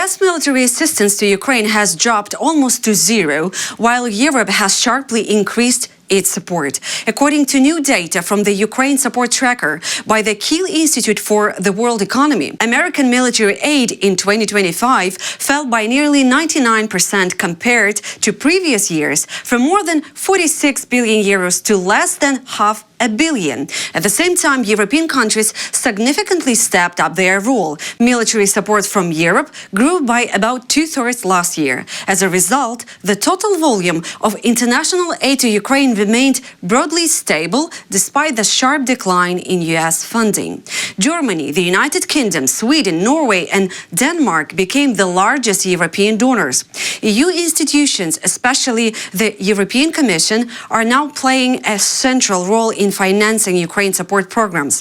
US military assistance to Ukraine has dropped almost to zero, while Europe has sharply increased its support. According to new data from the Ukraine Support Tracker by the Kiel Institute for the World Economy, American military aid in 2025 fell by nearly 99% compared to previous years, from more than 46 billion euros to less than half a billion. At the same time, European countries significantly stepped up their role. Military support from Europe grew by about two-thirds last year. As a result, the total volume of international aid to Ukraine remained broadly stable despite the sharp decline in US funding. Germany, the United Kingdom, Sweden, Norway and Denmark became the largest European donors. EU institutions, especially the European Commission, are now playing a central role in financing Ukraine support programs.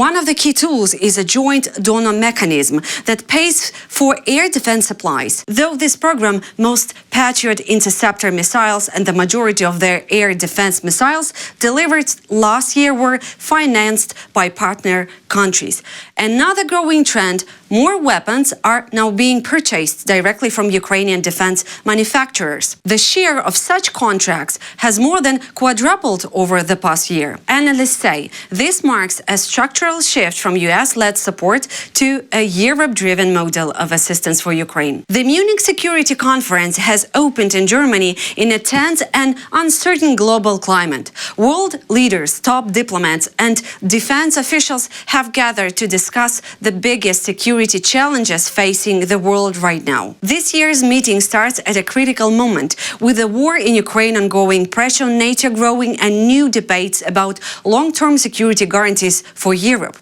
One of the key tools is a joint donor mechanism that pays for air defense supplies. Though this program, most Patriot interceptor missiles and the majority of their air defense missiles delivered last year were financed by partner countries. Another growing trend: more weapons are now being purchased directly from Ukrainian defense manufacturers. The share of such contracts has more than quadrupled over the past year. Analysts say this marks a structural shift from US-led support to a Europe-driven model of assistance for Ukraine. The Munich Security Conference has opened in Germany in a tense and uncertain global climate. World leaders, top diplomats, and defense officials have gathered to discuss the biggest security challenges facing the world right now. This year's meeting starts at a critical moment, with the war in Ukraine ongoing, pressure on NATO growing, and new debates about long-term security guarantees for Europe.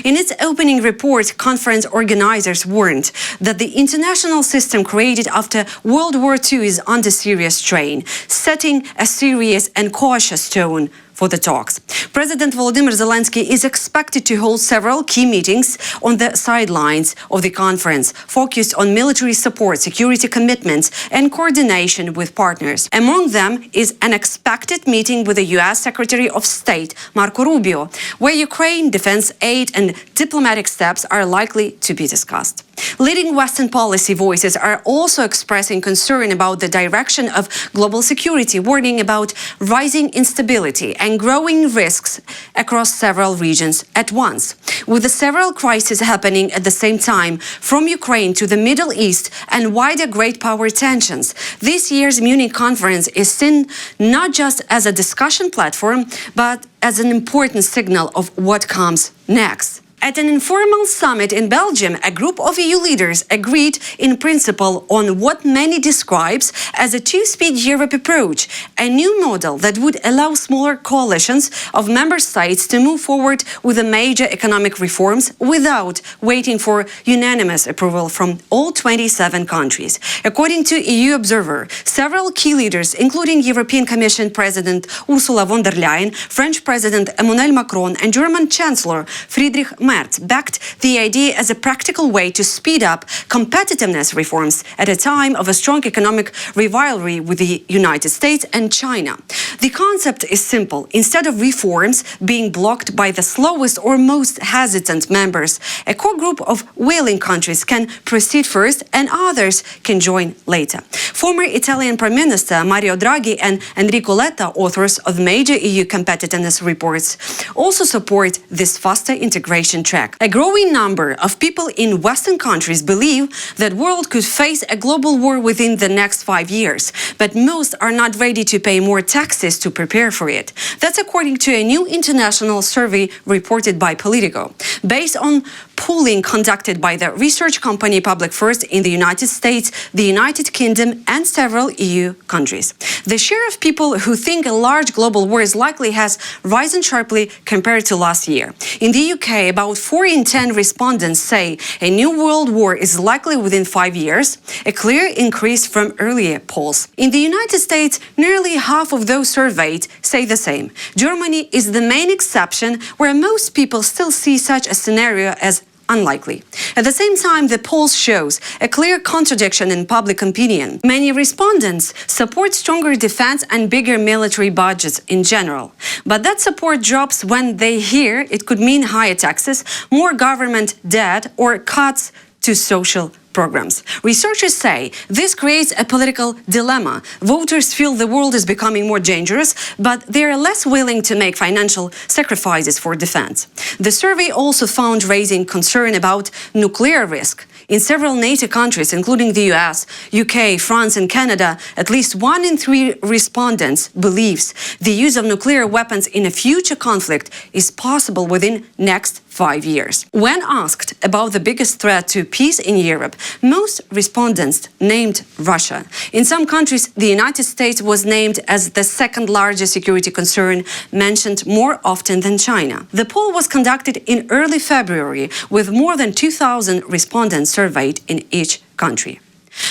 In its opening report, conference organizers warned that the international system created after World War II is under serious strain, setting a serious and cautious tone for the talks. President Volodymyr Zelenskyy is expected to hold several key meetings on the sidelines of the conference, focused on military support, security commitments, and coordination with partners. Among them is an expected meeting with the US Secretary of State, Marco Rubio, where Ukraine, defense aid, and diplomatic steps are likely to be discussed. Leading Western policy voices are also expressing concern about the direction of global security, warning about rising instability and growing risks across several regions at once. With the several crises happening at the same time, from Ukraine to the Middle East and wider great power tensions, this year's Munich conference is seen not just as a discussion platform, but as an important signal of what comes next. At an informal summit in Belgium, a group of EU leaders agreed in principle on what many describes as a two-speed Europe approach, a new model that would allow smaller coalitions of member states to move forward with the major economic reforms without waiting for unanimous approval from all 27 countries. According to EU Observer, several key leaders, including European Commission President Ursula von der Leyen, French President Emmanuel Macron, and German Chancellor Friedrich Merz, backed the idea as a practical way to speed up competitiveness reforms at a time of a strong economic rivalry with the United States and China. The concept is simple. Instead of reforms being blocked by the slowest or most hesitant members, a core group of willing countries can proceed first and others can join later. Former Italian Prime Minister Mario Draghi and Enrico Letta, authors of major EU competitiveness reports, also support this faster integration track. A growing number of people in Western countries believe that the world could face a global war within the next 5 years, but most are not ready to pay more taxes to prepare for it. That's according to a new international survey reported by Politico. Based on polling conducted by the research company Public First in the United States, the United Kingdom, and several EU countries, the share of people who think a large global war is likely has risen sharply compared to last year. In the UK, about 4 in 10 respondents say a new world war is likely within 5 years, a clear increase from earlier polls. In the United States, nearly half of those surveyed say the same. Germany is the main exception, where most people still see such a scenario as unlikely. At the same time, the polls shows a clear contradiction in public opinion. Many respondents support stronger defense and bigger military budgets in general. But that support drops when they hear it could mean higher taxes, more government debt, or cuts to social programs. Researchers say this creates a political dilemma. Voters feel the world is becoming more dangerous, but they are less willing to make financial sacrifices for defense. The survey also found raising concern about nuclear risk. In several NATO countries, including the US, UK, France and Canada, at least 1 in 3 respondents believes the use of nuclear weapons in a future conflict is possible within next 5 years. When asked about the biggest threat to peace in Europe, most respondents named Russia. In some countries, the United States was named as the second largest security concern, mentioned more often than China. The poll was conducted in early February, with more than 2,000 respondents surveyed in each country.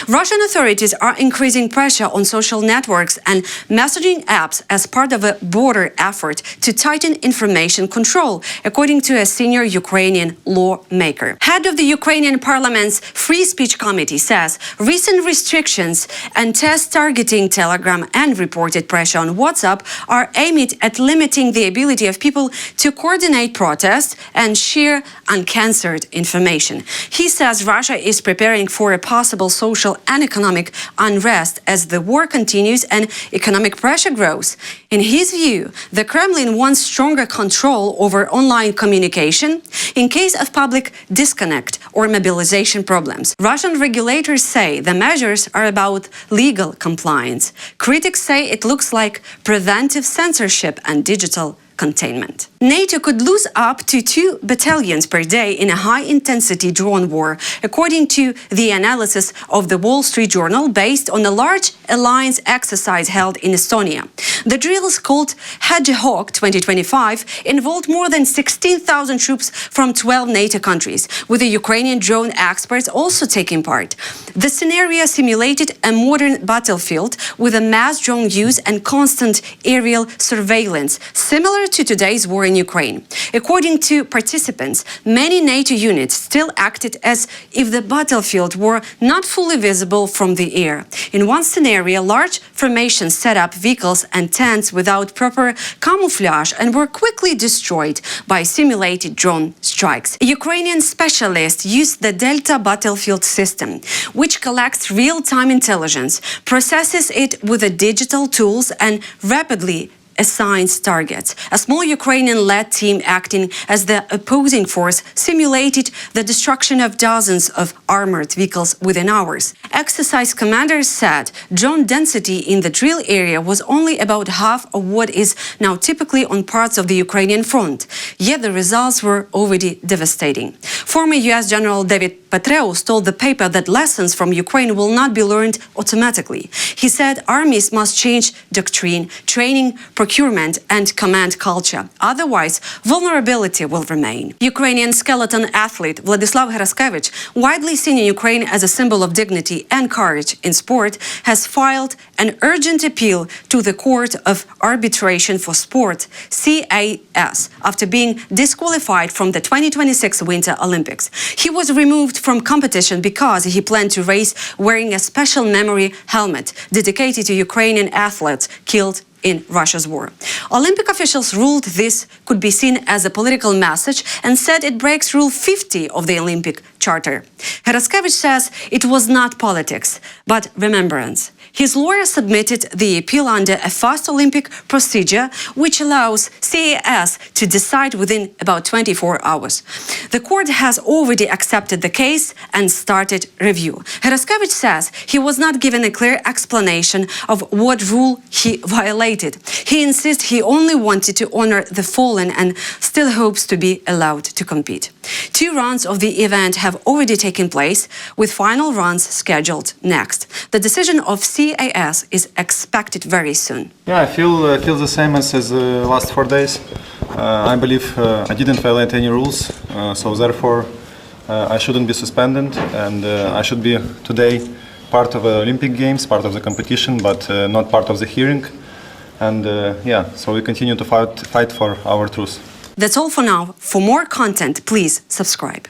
Russian authorities are increasing pressure on social networks and messaging apps as part of a broader effort to tighten information control, according to a senior Ukrainian lawmaker. Head of the Ukrainian Parliament's Free Speech Committee says recent restrictions and tests targeting Telegram and reported pressure on WhatsApp are aimed at limiting the ability of people to coordinate protests and share uncensored information. He says Russia is preparing for a possible social and economic unrest as the war continues and economic pressure grows. In his view, the Kremlin wants stronger control over online communication in case of public disconnect or mobilization problems. Russian regulators say the measures are about legal compliance. Critics say it looks like preventive censorship and digital containment. NATO could lose up to 2 battalions per day in a high-intensity drone war, according to the analysis of the Wall Street Journal, based on a large alliance exercise held in Estonia. The drills, called Hedgehog 2025, involved more than 16,000 troops from 12 NATO countries, with the Ukrainian drone experts also taking part. The scenario simulated a modern battlefield with a mass drone use and constant aerial surveillance, similar to today's war in Ukraine. According to participants, many NATO units still acted as if the battlefield were not fully visible from the air. In one scenario, large formations set up vehicles and tents without proper camouflage and were quickly destroyed by simulated drone strikes. Ukrainian specialists used the Delta battlefield system, which collects real-time intelligence, processes it with the digital tools and rapidly assigns targets. A small Ukrainian-led team acting as the opposing force simulated the destruction of dozens of armored vehicles within hours. Exercise commanders said drone density in the drill area was only about half of what is now typically on parts of the Ukrainian front, yet the results were already devastating. Former US General David Petraeus told the paper that lessons from Ukraine will not be learned automatically. He said armies must change doctrine, training, procurement and command culture. Otherwise, vulnerability will remain. Ukrainian skeleton athlete Vladislav Heraskevich, widely seen in Ukraine as a symbol of dignity and courage in sport, has filed an urgent appeal to the Court of Arbitration for Sport, CAS, after being disqualified from the 2026 Winter Olympics. He was removed from competition because he planned to race wearing a special memory helmet dedicated to Ukrainian athletes killed in Russia's war. Olympic officials ruled this could be seen as a political message and said it breaks Rule 50 of the Olympic Charter. Heraskevich says it was not politics, but remembrance. His lawyer submitted the appeal under a fast Olympic procedure, which allows CAS to decide within about 24 hours. The court has already accepted the case and started review. Heraskevich says he was not given a clear explanation of what rule he violated. He insists he only wanted to honor the fallen and still hopes to be allowed to compete. 2 rounds of the event have already taken place, with final rounds scheduled next. The decision of CAS is expected very soon. Yeah, I feel the same as the last 4 days. I believe I didn't violate any rules, so therefore I shouldn't be suspended, and I should be today part of the Olympic Games, part of the competition, but not part of the hearing. And yeah, so we continue to fight for our truth. That's all for now. For more content, please subscribe.